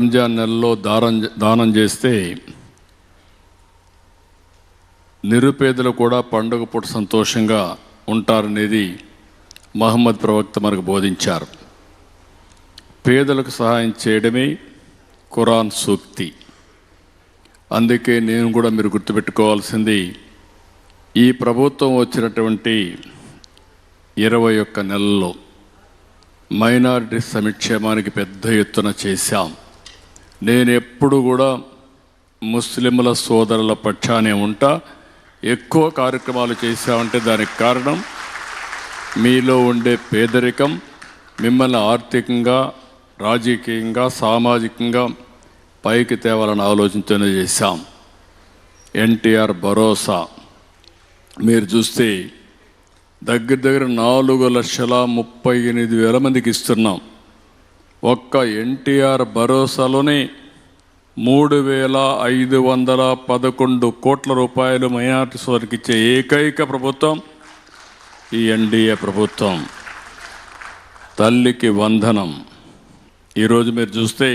రంజాన్ నెలలో దానం చేస్తే నిరుపేదలు కూడా పండుగ పూట సంతోషంగా ఉంటారనేది మహమ్మద్ ప్రవక్త మనకు బోధించారు. పేదలకు సహాయం చేయడమే ఖురాన్ సూక్తి. అందుకే నేను కూడా మీరు గుర్తుపెట్టుకోవాల్సింది, ఈ ప్రభుత్వం వచ్చినటువంటి 21 నెలల్లో మైనారిటీ సంక్షేమానికి పెద్ద ఎత్తున చేశాం. నేను ఎప్పుడు కూడా ముస్లింల సోదరుల పక్షానే ఉంటా. ఎక్కువ కార్యక్రమాలు చేశామంటే దానికి కారణం మీలో ఉండే పేదరికం, మిమ్మల్ని ఆర్థికంగా, రాజకీయంగా, సామాజికంగా పైకి తేవాలని ఆలోచనతోనే చేశాం. ఎన్టీఆర్ భరోసా మీరు చూస్తే దగ్గర 4,38,000 మందికి ఇస్తున్నాం. ఒక్క ఎన్టీఆర్ భరోసాలోనే 3,511 కోట్ల రూపాయలు మైనారిటీ సోదరికి ఇచ్చే ఏకైక ప్రభుత్వం ఈ ఎన్డీఏ ప్రభుత్వం. తల్లికి వందనం ఈరోజు మీరు చూస్తే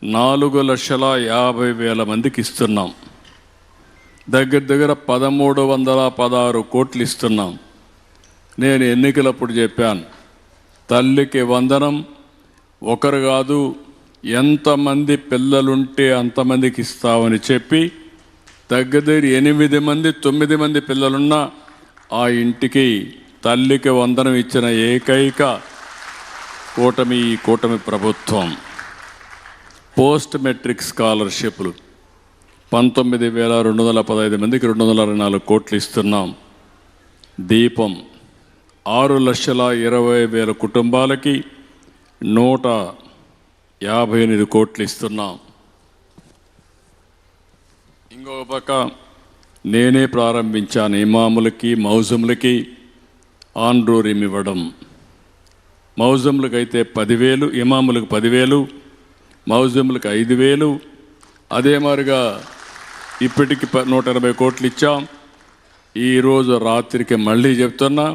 4,50,000 మందికి ఇస్తున్నాం. దగ్గర 1,316 కోట్లు ఇస్తున్నాం. నేను ఎన్నికలప్పుడు చెప్పాను, తల్లికి వందనం ఒకరు కాదు, ఎంతమంది పిల్లలుంటే అంతమందికి ఇస్తామని చెప్పి దగ్గర 8 మంది 9 మంది పిల్లలున్నా ఆ ఇంటికి తల్లికి వందనం ఇచ్చిన ఏకైక కూటమి ఈ కూటమి ప్రభుత్వం. పోస్ట్ మెట్రిక్ స్కాలర్షిప్లు 19,215 మందికి 224 కోట్లు ఇస్తున్నాం. దీపం 6,20,000 కుటుంబాలకి 158 కోట్లు ఇస్తున్నాం. ఇంకొక పక్క నేనే ప్రారంభించాను ఇమాములకి, మౌజుములకి ఆన్రూరిం ఇవ్వడం. మౌజుములకైతే 10,000, ఇమాములకు 10,000, మౌజుములకు 5,000. అదే మాదిరిగా ఇప్పటికి 180 కోట్లు ఇచ్చాం. ఈరోజు రాత్రికి మళ్ళీ చెప్తున్నా,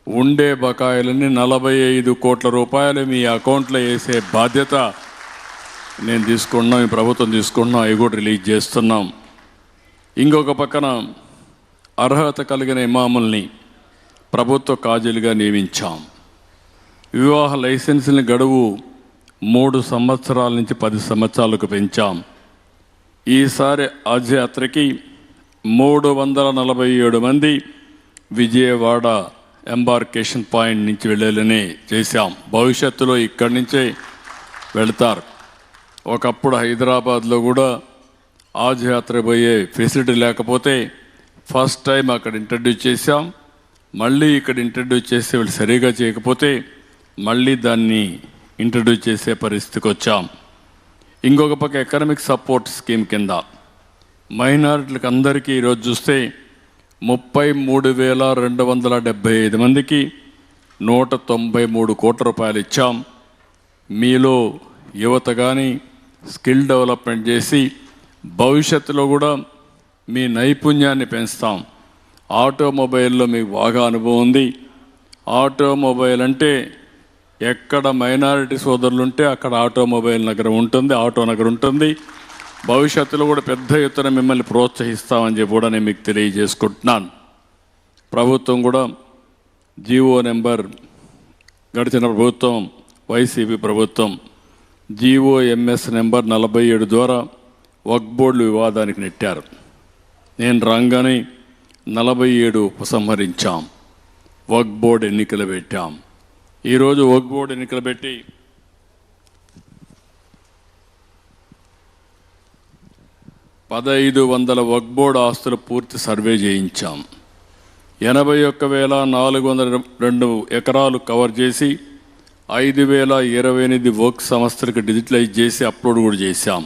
ఉండే బకాయిలని 45 కోట్ల రూపాయలు మీ అకౌంట్లో వేసే బాధ్యత నేను తీసుకున్నాం, ఈ ప్రభుత్వం తీసుకున్నాం. అవి కూడా రిలీజ్ చేస్తున్నాం. ఇంకొక పక్కన అర్హత కలిగిన ఇమాముల్ని ప్రభుత్వ కాజీలుగా నియమించాం. వివాహ లైసెన్సుల గడువు 3 సంవత్సరాల నుంచి 10 సంవత్సరాలకు పెంచాం. ఈసారి హజ్ యాత్రకి 347 మంది విజయవాడ ఎంబార్కేషన్ పాయింట్ నుంచి వెళ్ళాలని చేశాం. భవిష్యత్తులో ఇక్కడి నుంచే వెళ్తారు. ఒకప్పుడు హైదరాబాద్లో కూడా హజ్ యాత్ర పోయే ఫెసిలిటీ లేకపోతే ఫస్ట్ టైం అక్కడ ఇంట్రడ్యూస్ చేశాం. మళ్ళీ ఇక్కడ ఇంట్రడ్యూస్ చేస్తే వీళ్ళు సరిగా చేయకపోతే మళ్ళీ దాన్ని ఇంట్రడ్యూస్ చేసే పరిస్థితికి వచ్చాం. ఇంకొక పక్క ఎకనామిక్ సపోర్ట్ స్కీమ్ కింద మైనారిటీలకు అందరికీ ఈరోజు చూస్తే 33,275 మందికి 193 కోట్ల రూపాయలు ఇచ్చాం. మీలో యువత కానీ స్కిల్ డెవలప్మెంట్ చేసి భవిష్యత్తులో కూడా మీ నైపుణ్యాన్ని పెంచుతాం. ఆటోమొబైల్లో మీకు బాగా అనుభవం ఉంది. ఆటోమొబైల్ అంటే ఎక్కడ మైనారిటీ సోదరులు ఉంటే అక్కడ ఆటోమొబైల్ నగరం ఉంటుంది, ఆటో నగరం ఉంటుంది. భవిష్యత్తులో కూడా పెద్ద ఎత్తున మిమ్మల్ని ప్రోత్సహిస్తామని చెప్పి కూడా నేను మీకు తెలియజేసుకుంటున్నాను. ప్రభుత్వం కూడా జీవో నెంబర్ గడిచిన ప్రభుత్వం వైసీపీ ప్రభుత్వం జీవో ఎంఎస్ నెంబర్ 47 ద్వారా వక్ఫ్ బోర్డులు వివాదానికి నెట్టారు. నేను రాగానే 47 ఉపసంహరించాం. వక్ఫ్ బోర్డు ఎన్నికలు పెట్టాం. ఈరోజు వక్ఫ్ బోర్డు ఎన్నికలు పెట్టి 1,500 వక్ఫ్ బోర్డు ఆస్తులు పూర్తి సర్వే చేయించాం. 81,402 ఎకరాలు కవర్ చేసి 5,028 వక్ఫ్ సంస్థలకు డిజిటలైజ్ చేసి అప్లోడ్ కూడా చేశాం.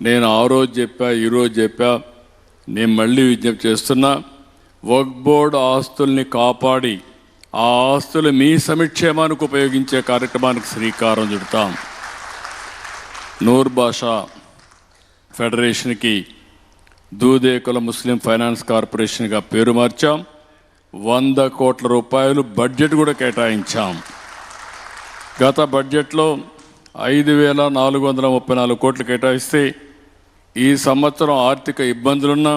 నేను ఆ రోజు చెప్పా, ఈరోజు చెప్పా, నేను మళ్ళీ విజ్ఞప్తి చేస్తున్నా, వక్ఫ్ బోర్డు ఆస్తుల్ని కాపాడి ఆ ఆస్తులు మీ సంక్షేమానికి ఉపయోగించే కార్యక్రమానికి శ్రీకారం చుడతాం. నూర్ భాషా ఫెడరేషన్కి దూదేకుల ముస్లిం ఫైనాన్స్ కార్పొరేషన్గా పేరు మార్చాం. 100 కోట్ల రూపాయలు బడ్జెట్ కూడా కేటాయించాం. గత బడ్జెట్లో 5,434 కోట్లు కేటాయిస్తే ఈ సంవత్సరం ఆర్థిక ఇబ్బందులున్నా